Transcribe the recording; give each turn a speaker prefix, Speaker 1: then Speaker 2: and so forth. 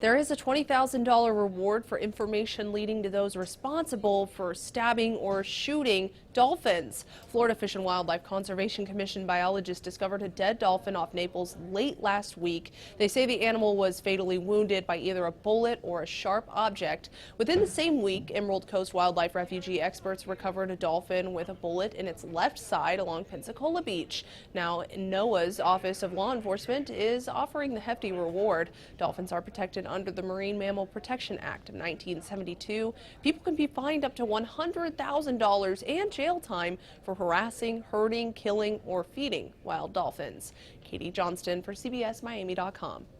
Speaker 1: There is a $20,000 reward for information leading to those responsible for stabbing or shooting dolphins. Florida Fish and Wildlife Conservation Commission biologists discovered a dead dolphin off Naples late last week. They say the animal was fatally wounded by either a bullet or a sharp object. Within the same week, Emerald Coast Wildlife Refugee experts recovered a dolphin with a bullet in its left side along Pensacola Beach. Now, NOAA's Office of Law Enforcement is offering the hefty reward. Dolphins are protected under the Marine Mammal Protection Act of 1972. People can be fined up to $100,000 and jail time for harassing, hurting, killing, or feeding wild dolphins. Katie Johnston for CBSMiami.com.